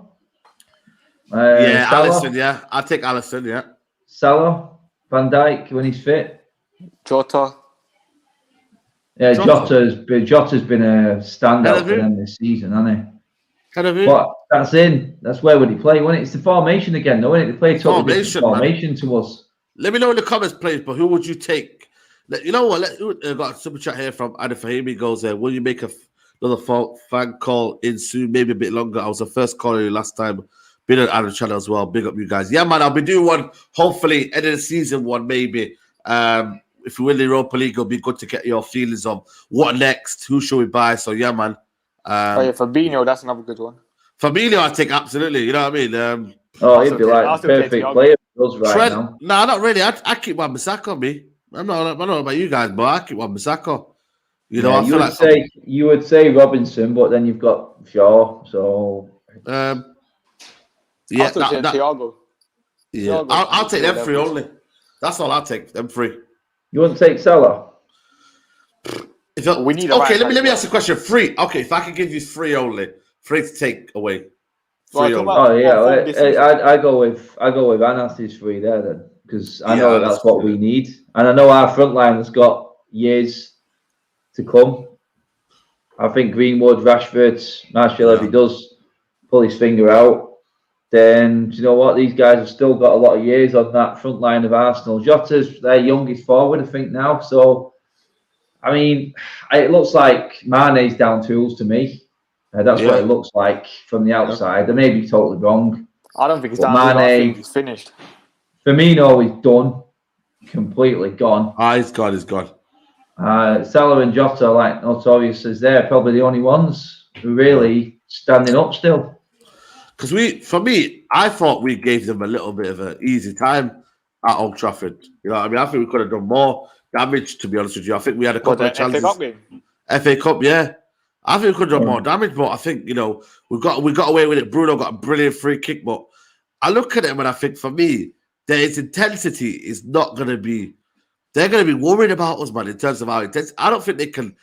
Yeah, Salah, Alisson. Yeah, I'll take Alisson. Yeah, Salah, Van Dijk when he's fit. Jota. Yeah, Jota's been a standout for them this season, hasn't he? But that's where would he play? When it's the formation again, though, isn't it? They play a totally different formation to us. Let me know in the comments, please. But who would you take? You know what? Got a super chat here from Adam Fahimi. Goes there. Will you make another fan call in soon? Maybe a bit longer. I was the first caller last time. Been on Adam channel as well. Big up you guys. Yeah, man. I'll be doing one. Hopefully, end of the season one, maybe. If we win the Europa League, it'll be good to get your feelings on what next. Who should we buy? So yeah, man. Fabinho, that's another good one. Fabinho, I think absolutely. You know what I mean? He'd be like the perfect player for us right now. No, not really. I keep Wan-Bissaka, me. I don't know about you guys, but I keep Wan-Bissaka. You know, you would say Robinson, but then you've got Shaw. So yeah, Thiago. Yeah, I'll take them three only. That's all I'll take. Them three. You wouldn't take Salah? We need. Okay, let me ask you a question. Free. Okay, if I could give you three only, free to take away. Free only. I go with Anas's free there then, because I know that's what we need, and I know our front line has got years to come. I think Greenwood, Rashford, Martial, if he does pull his finger out, then you know what? These guys have still got a lot of years on that front line of Arsenal. Jota's their youngest forward, I think, now. So, I mean, it looks like Mane's down tools to me. That's what it looks like from the outside. I may be totally wrong. I don't think he's down tools. I think he's finished. Firmino is done. Completely gone. He's gone. He's gone. Salah and Jota, like notorious as they're probably the only ones who really standing up still. Because I thought we gave them a little bit of an easy time at Old Trafford. You know what I mean? I think we could have done more damage, to be honest with you. I think we had a couple of challenges. FA Cup, yeah. I think we could have done more damage, but I think, you know, we got away with it. Bruno got a brilliant free kick, but I look at them and I think, for me, their intensity is not going to be... They're going to be worried about us, man, in terms of our intensity. I don't think they can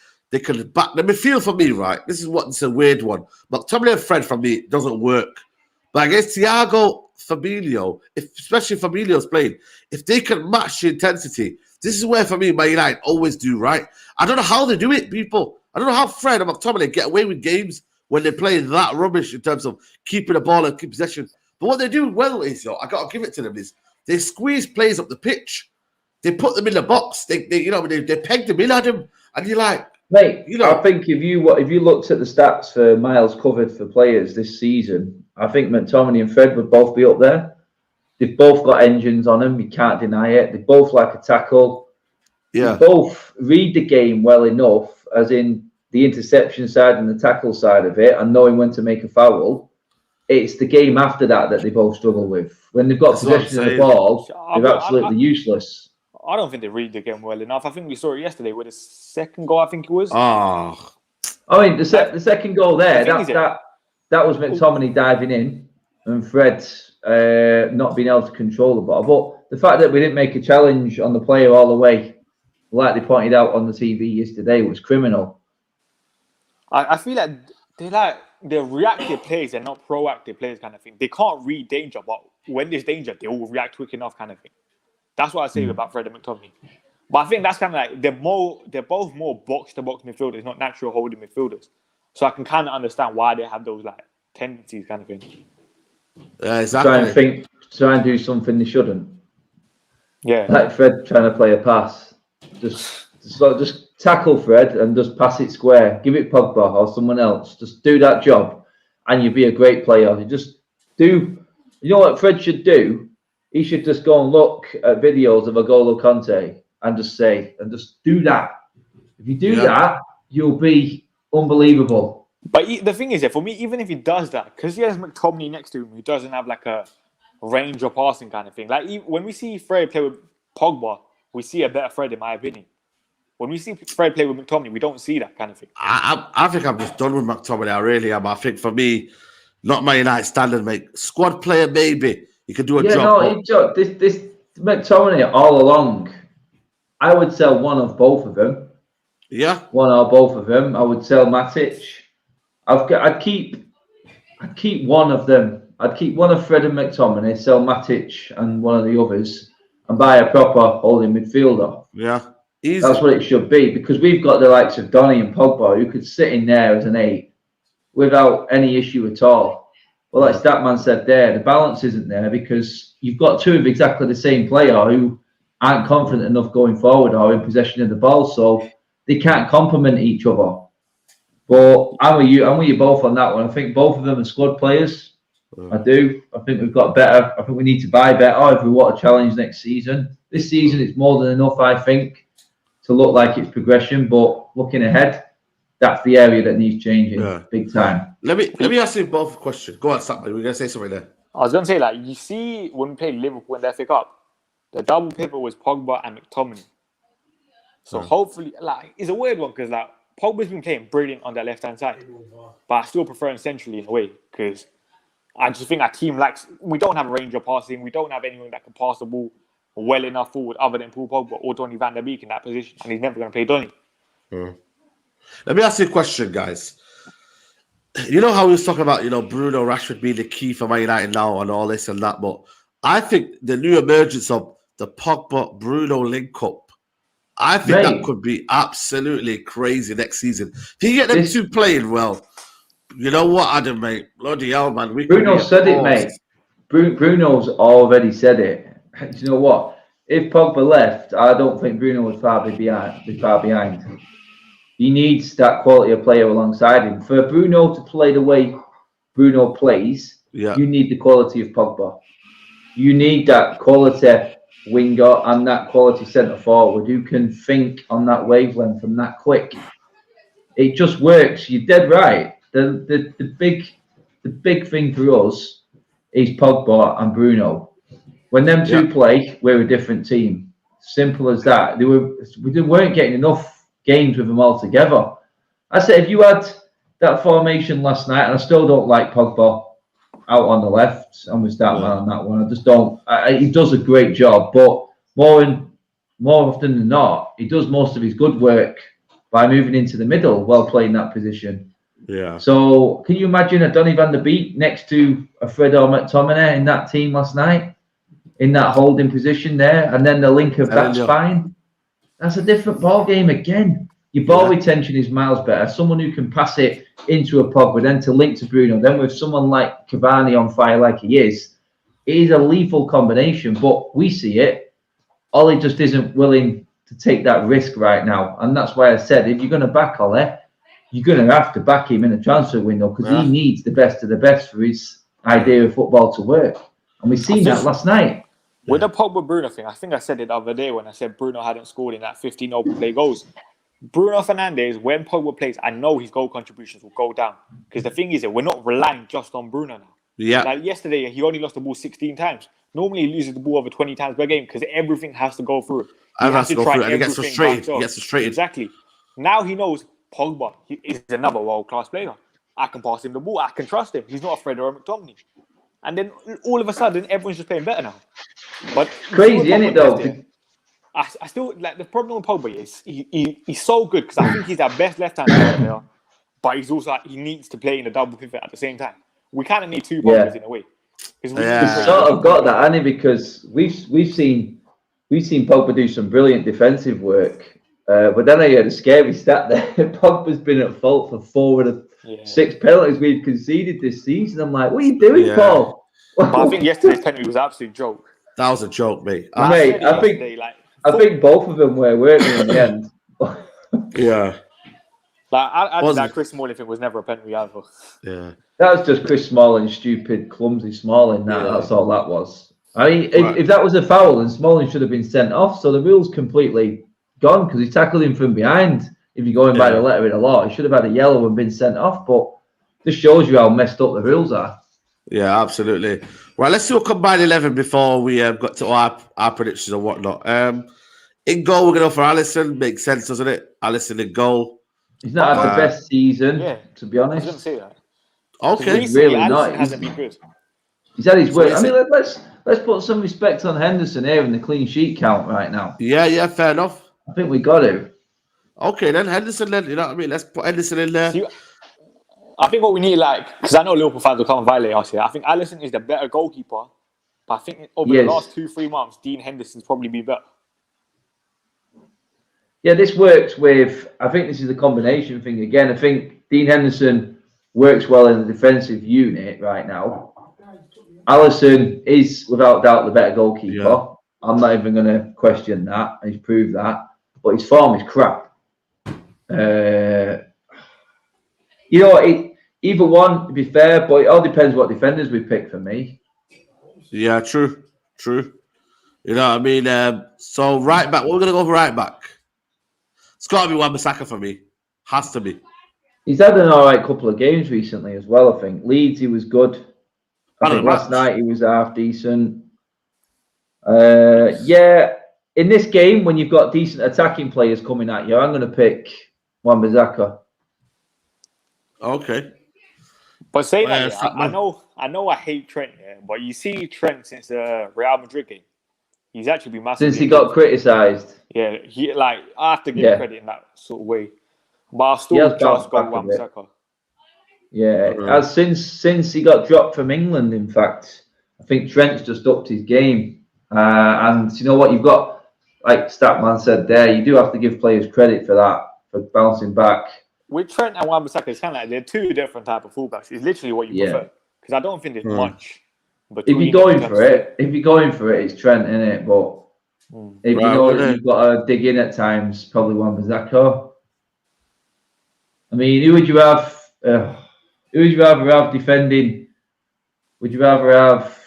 back... The midfield for me, right? It's a weird one. McTominay and Fred, for me, doesn't work. But against Thiago, Fabinho, especially Fabinho's playing, if they can match the intensity, this is where, for me, Man United always do right. I don't know how they do it, people. I don't know how Fred and McTominay get away with games when they play that rubbish in terms of keeping the ball and keep possession. But what they do well is, I got to give it to them, is they squeeze players up the pitch. They put them in the box. They peg them in at them, and you're like, mate. I think if you looked at the stats for miles covered for players this season, I think McTominay and Fred would both be up there. They've both got engines on them. You can't deny it. They both like a tackle. Yeah. They both read the game well enough, as in the interception side and the tackle side of it, and knowing when to make a foul. It's the game after that they both struggle with. When they've got possession of the ball, they're absolutely useless. I don't think they read the game well enough. I think we saw it yesterday with the second goal, I think it was. I mean, the second goal there, that was McTominay diving in and Fred not being able to control the ball. But the fact that we didn't make a challenge on the player all the way, like they pointed out on the TV yesterday, was criminal. I feel like they're reactive players, they're not proactive players kind of thing. They can't read danger, but when there's danger, they will react quick enough kind of thing. That's what I say about Fred and McTominay. But I think that's kind of like they're both more box-to-box midfielders, not natural holding midfielders. So I can kind of understand why they have those like tendencies kind of thing. Exactly. Try and do something they shouldn't. Yeah. Like Fred trying to play a pass. Just tackle Fred and just pass it square. Give it Pogba or someone else. Just do that job and you'll be a great player. You know what Fred should do? He should just go and look at videos of N'Golo Kante and just do that. If you do that, you'll be Unbelievable. But the thing is, for me, even if he does that, because he has McTominay next to him, who doesn't have like a range of passing kind of thing. Like when we see Fred play with Pogba, we see a better Fred, in my opinion. When we see Fred play with McTominay, we don't see that kind of thing. I think I'm just done with McTominay. I really am. I think for me, not my United standard, mate. Squad player, maybe he could do a job. No, this McTominay all along. I would sell one of both of them. Yeah, one or both of them. I would sell Matic. I'd keep one of them. I'd keep one of Fred and McTominay, sell Matic and one of the others, and buy a proper holding midfielder. Yeah, easy. That's what it should be, because we've got the likes of Donny and Pogba who could sit in there as an 8 without any issue at all. Well, like Statman said there, the balance isn't there because you've got two of exactly the same player who aren't confident enough going forward or in possession of the ball, so they can't complement each other. But I'm with you both on that one. I think both of them are squad players. I do. I think we've got better. I think we need to buy better if we want a challenge next season. This season, it's more than enough, I think, to look like it's progression. But looking ahead, that's the area that needs changing big time. Let me ask you both a question. Go on, Statman. We're gonna say something there. I was gonna say, like, you see when we played Liverpool in the FA Cup, the double pivot was Pogba and McTominay. So hopefully, like, it's a weird one because like Pogba's been playing brilliant on that left-hand side, but I still prefer him centrally in a way because I just think our team lacks. We don't have a range of passing. We don't have anyone that can pass the ball well enough forward other than Paul Pogba or Donny van der Beek in that position, and he's never going to play Donny. Let me ask you a question, guys. You know how we was talking about, Bruno Rashford being the key for Man United now and all this and that, but I think the new emergence of the Pogba-Bruno link-up, I think that could be absolutely crazy next season. If you get them two playing well, you know what, Adam, mate? Bloody hell, man. Bruno said it, mate. Bruno's already said it. Do you know what? If Pogba left, I don't think Bruno would be far behind. He needs that quality of player alongside him. For Bruno to play the way Bruno plays, you need the quality of Pogba. You need that quality winger and that quality centre forward who can think on that wavelength and that quick. It just works. You're dead right. The big thing for us is Pogba and Bruno. When them two play, we're a different team. Simple as that. We weren't getting enough games with them all together. I said, if you had that formation last night, and I still don't like Pogba out on the left, and with that man on that one, I just don't. He does a great job, but more often than not, he does most of his good work by moving into the middle while playing that position. Yeah. So can you imagine a Donny van der Beek next to a Fred or McTominay in that team last night, in that holding position there, and then the link of that spine? That's a different ball game again. Your ball retention is miles better. Someone who can pass it into a Pogba, then to link to Bruno, then with someone like Cavani on fire like he is, it is a lethal combination. But we see it. Ollie just isn't willing to take that risk right now. And that's why I said, if you're going to back Ollie, you're going to have to back him in a transfer window because he needs the best of the best for his idea of football to work. And we've seen that last night. With the Pogba-Bruno thing, I think I said it the other day when I said Bruno hadn't scored in that 15 open play goals. Bruno Fernandes, when Pogba plays, I know his goal contributions will go down. Because the thing is that we're not relying just on Bruno now. Yeah. Like yesterday, he only lost the ball 16 times. Normally, he loses the ball over 20 times per game because everything has to go through. He has to go through, and he gets frustrated. Exactly. Now he knows Pogba is another world-class player. I can pass him the ball. I can trust him. He's not a Fred or a McTominay. And then all of a sudden, everyone's just playing better now. But crazy, isn't it, though? I still like the problem with Pogba is he's so good because I think he's our best left-hand player, but he's also he needs to play in a double pivot at the same time. We kind of need two Pogbas in a way. He's sort of got that, hasn't he? Because we've seen Pogba do some brilliant defensive work, but then I heard a scary stat there. Pogba's been at fault for 4 of the 6 penalties we've conceded this season. I'm like, what are you doing, Paul? But I think yesterday's penalty was an absolute joke. That was a joke, mate. I think both of them were, weren't they, in the end? Yeah. Like, that Chris Smalling thing was never a penalty either. Yeah. That was just Chris Smalling, stupid, clumsy Smalling. That's all that was. I mean, if that was a foul, then Smalling should have been sent off. So the rule's completely gone because he tackled him from behind. if you're going by the letter of the law. He should have had a yellow and been sent off. But this shows you how messed up the rules are. Yeah, absolutely. Right, let's do a combined 11 before we got to our predictions and whatnot. In goal, we're going to go for Alisson. Makes sense, doesn't it? Alisson in goal. He's not had the best season, to be honest. I was going to say that. Okay. He's really Alisson not. hasn't been good. He's had his work. I mean, let's put some respect on Henderson here in the clean sheet count right now. Yeah, fair enough. I think we got to. Okay, then Henderson, then, you know what I mean? Let's put Henderson in there. See, I think what we need, because I know Liverpool fans will come and violate us here. I think Alisson is the better goalkeeper, but I think over the last 2-3 months, Dean Henderson's probably been better. Yeah, this works with. I think this is a combination thing again. I think Dean Henderson works well in the defensive unit right now. Alisson is without doubt the better goalkeeper. Yeah. I'm not even going to question that. He's proved that. But his form is crap. You know, either one, to be fair, but it all depends what defenders we pick for me. Yeah, true. You know what I mean? So, right back. We're going to go for right back. It's got to be Wan-Bissaka for me. Has to be. He's had an all right couple of games recently as well, I think. Leeds, he was good. I think last night he was half decent. Yeah, in this game, when you've got decent attacking players coming at you, I'm going to pick Wan-Bissaka. Okay. But saying that, I know I hate Trent, but you see Trent since the Real Madrid game. He's actually been massive. Since he got criticised. Yeah, I have to give him credit in that sort of way. But I still just go Wan-Bissaka. Yeah, since he got dropped from England, in fact, I think Trent's just upped his game. And you know what, you've got, like Statman said there, you do have to give players credit for that, for bouncing back. With Trent and Wan-Bissaka, it's kind of like they're two different type of fullbacks. It's literally what you prefer. Because I don't think there's much. If you're going for it, it's Trent, innit? But if you know you've got to dig in at times, probably Wan-Bissaka. I mean, who would you have? Who would you rather have defending? Would you rather have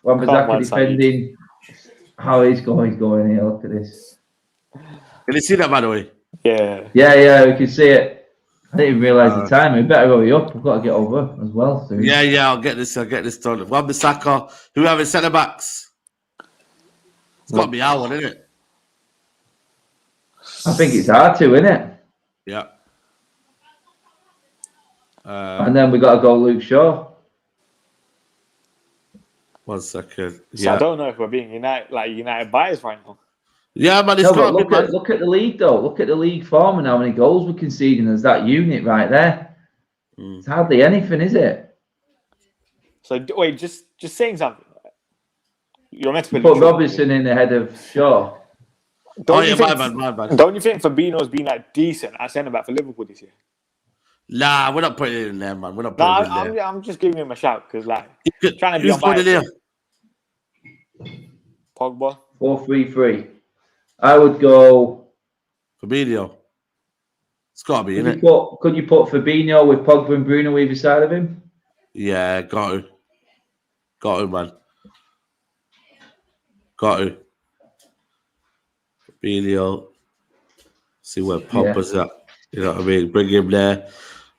Wan-Bissaka defending? How he's going here. Look at this. Can you see that, by the way? Yeah, we can see it. I didn't even realise the time. We better hurry up. We've got to get over as well soon. Yeah, I'll get this done. Wan-Bissaka, who have his centre backs? It's got to be our one, isn't it? I think it's hard to, isn't it? Yeah. And then we got to go Luke Shaw. 1 second. So I don't know if we're being United biased right now. Yeah, man. Look at the league, though. Look at the league form and how many goals we're conceding as that unit right there. It's hardly anything, is it? So wait, just saying something. You're meant to put Robertson in ahead of Shaw. My bad. Don't you think Fabinho's been decent at centre back for Liverpool this year? Nah, we're not putting it in there, man. We're not putting it in there. I'm just giving him a shout because trying to be unbiased. Pogba. 4-3-3. I would go Fabinho. It's got to be, innit? Could you put Fabinho with Pogba and Bruno either side of him? Yeah, got to, man. Got to. Fabinho. See where Pogba's at. You know what I mean? Bring him there.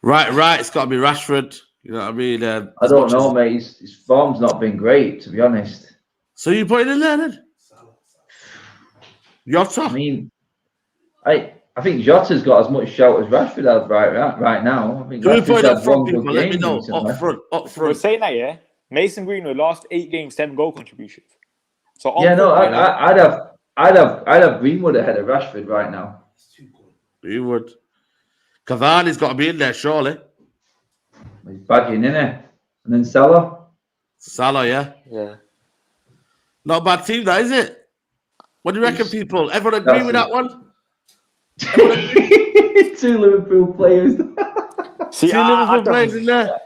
Right. It's got to be Rashford. You know what I mean? I don't know, mate. His form's not been great, to be honest. So you put it in there, then? Jota? I mean, I think Jota's got as much shout as Rashford has right now. I think Can we put it up front, people? Let me know. Recently. Up front. We're saying that, yeah? Mason Greenwood last 8 games, 7 goal contributions. So I'd have Greenwood ahead of Rashford right now. Greenwood. Cavani's got to be in there, surely. He's bagging, innit? And then Salah, yeah. Yeah. Not a bad team, that is it? What do you reckon, people? Everyone agree with that one? 2 Liverpool players. See, 2 Liverpool players in there.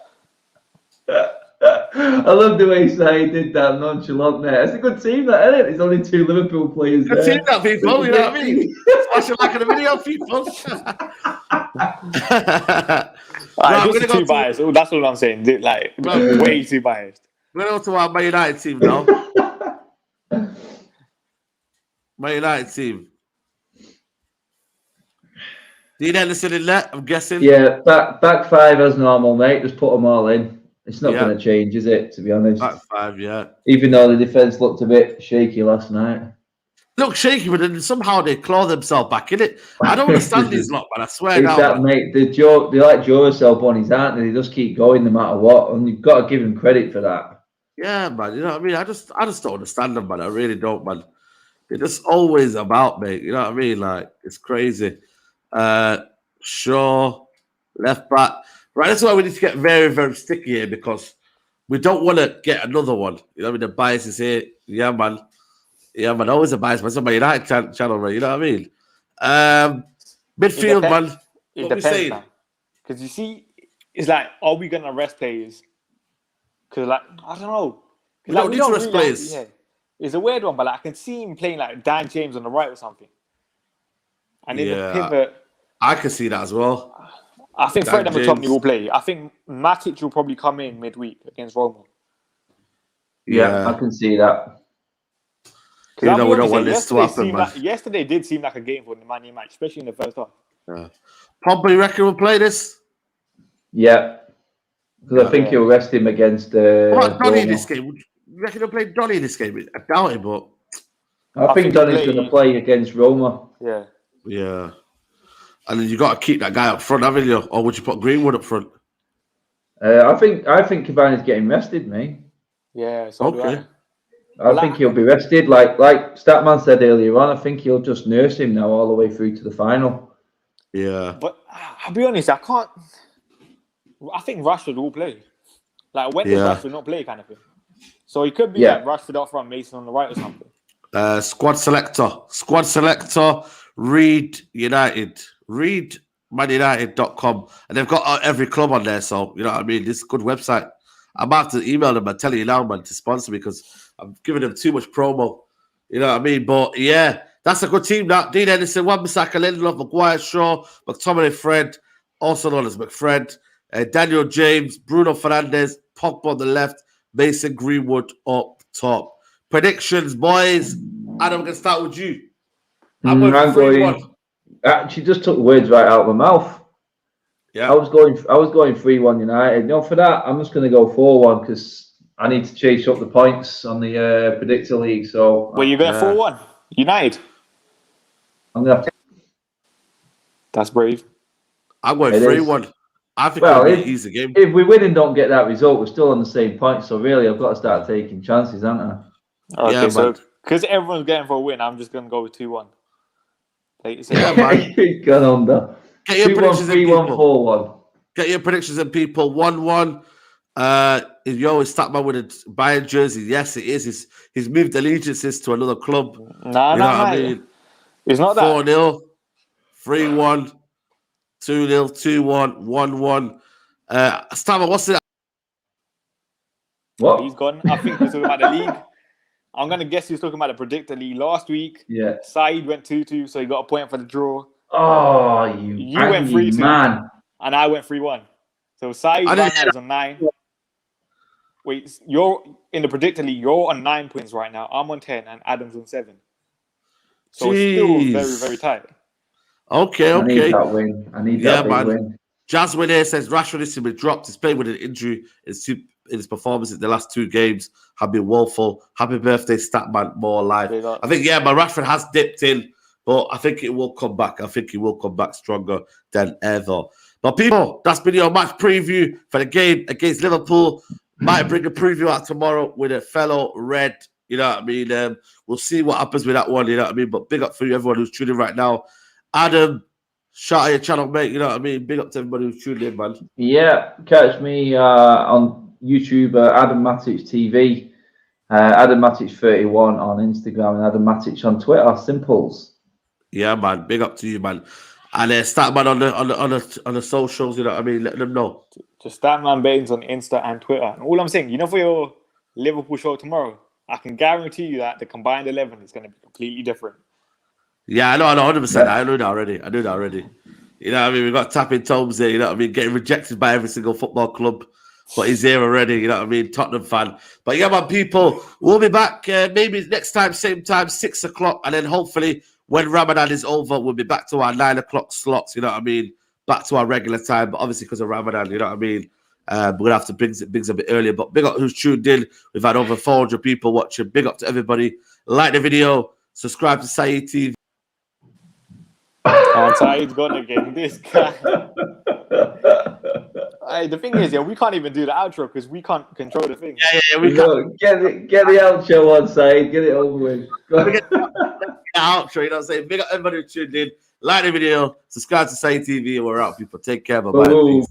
I love the way Sai did that nonchalant there. It's a good team, that, isn't it? There's only 2 Liverpool players there. Good team, that, people. You know what I mean? Watch it like in the video, people. Right, too biased. That's what I'm saying. Way too biased. We're going to go to our Man United team now. Man United team. Dean Henderson in there, I'm guessing. Yeah, back five as normal, mate. Just put them all in. It's not going to change, is it? To be honest. Back five, yeah. Even though the defense looked a bit shaky last night. Look shaky, but then somehow they claw themselves back in it. I don't understand these lot, man. I swear it's now, that, man. mate. They like Duracell bunnies, aren't they? They just keep going no matter what, and you've got to give them credit for that. Yeah, man. You know what I mean? I just don't understand them, man. I really don't, man. They're just always about, mate. You know what I mean? Like, it's crazy. Shaw, left back. Right, that's why we need to get very, very sticky here because we don't want to get another one. You know what I mean? The bias is here. Yeah, man. Yeah, man. Always a bias, man. It's on my United channel, man. You know what I mean? Midfield, man. It What we saying? depends, because you see, it's like, are we going to rest players? Because, like, I don't know. We don't need to rest players. Yeah. It's a weird one, but like, I can see him playing like Dan James on the right or something. And in the pivot, I can see that as well. I think Fred and McTominay will play. I think Matic will probably come in midweek against Roma. Yeah, I can see that. You know, we don't want this to happen, man. Yesterday did seem like a game for the Man U match, especially in the first half. Yeah. Pogba, you reckon we'll play this? Yeah. Because I think he'll rest him against... what about Donny in this game? You reckon he'll play Donny in this game? I doubt it, but... I think Donny's going to play against Roma. Yeah. Yeah. And then you got to keep that guy up front, haven't you? Or would you put Greenwood up front? I think Cavani's getting rested, mate. Yeah, so okay. I think he'll be rested. Like Statman said earlier on, I think he'll just nurse him now all the way through to the final. Yeah. But I'll be honest, I think Rashford will play. Like, when does Rashford not play kind of thing? So he could be like Rashford up front, Mason on the right or something. Squad selector, read United. Read manunited.com. And they've got every club on there, so you know what I mean? This is a good website. I'm about to email them and tell you now, man, to sponsor me because I'm giving them too much promo. You know what I mean? But yeah, that's a good team. That Dean Henderson, Wan-Bissaka, Lindelof, Maguire, Shaw, McTominay, Fred, also known as McFred, Daniel James, Bruno Fernandes, Pogba on the left, Mason Greenwood up top. Predictions, boys. Adam, I'm going to start with you. I'm going 3-1. She just took the words right out of my mouth. Yeah, I was going 3-1 United. No, for that, I'm just going to go 4-1 because I need to chase up the points on the Predictor League. So, well, you're going 4-1 United. I'm going to. That's brave. I'm going 3-1. I think it'll be an easy game. If we win and don't get that result, we're still on the same point. So really, I've got to start taking chances, haven't I? Okay, yeah, so because everyone's going for a win, I'm just going to go with 2-1. Yeah, man. Get on there. Get your 2-1, predictions 3-1, 4-1. Get your predictions in, people. 1-1. If you always start man with a Bayern jersey, yes, it is. He's moved allegiances to another club. I mean? It's not that. 4-0, 3-1, 2-0, 2-1, 1-1. Stammer, what's it? What? He's gone. I think he's talking about the league. I'm going to guess he was talking about the Predictor League last week. Yeah. Saeed went 2-2, so he got a point for the draw. Oh, you went 3-2, man. And I went 3-1. So Saeed right now is on 9. Wait, you're in the Predictor League. You're on 9 points right now. I'm on 10, and Adam's on 7. So it's still very, very tight. Okay. I need that win. I need that big win. Jasmine here says Rashford is to be dropped. He's played with an injury in his performances in the last 2 games have been woeful. Happy birthday, Statman, more alive. I think, my Rashford has dipped in, but I think it will come back. I think he will come back stronger than ever. But people, that's been your match preview for the game against Liverpool. Might bring a preview out tomorrow with a fellow Red. You know what I mean? We'll see what happens with that one. You know what I mean? But big up for you, everyone who's tuning in right now. Adam, shout out your channel, mate. You know what I mean? Big up to everybody who's tuned in, man. Yeah, catch me on YouTube, Adam Matic TV, Adam Matic 31 on Instagram, and Adam Matic on Twitter. Simples. Yeah, man. Big up to you, man. And start man on the socials. You know what I mean? Let them know. Just Statman Baines on Insta and Twitter. And all I'm saying, for your Liverpool show tomorrow, I can guarantee you that the combined 11 is going to be completely different. Yeah, I know 100%. I know that already. You know what I mean? We've got Tapping Tomes there, you know what I mean? Getting rejected by every single football club. But he's here already, you know what I mean? Tottenham fan. But yeah, man, people, we'll be back maybe next time, same time, 6 o'clock. And then hopefully when Ramadan is over, we'll be back to our 9 o'clock slots. You know what I mean? Back to our regular time. But obviously, because of Ramadan, you know what I mean? We're gonna have to bring it a bit earlier. But big up who's tuned in. We've had over 400 people watching. Big up to everybody. Like the video. Subscribe to Saeed TV. And Saeed's gone again. This guy. The thing is, we can't even do the outro because we can't control the thing. Yeah, we can't. Get the outro on, Saeed. Get it over with. Get the outro, you know what I'm saying? Big up everybody who tuned in. Like the video. Subscribe to Saeed TV. We're out, people. Take care. Bye-bye.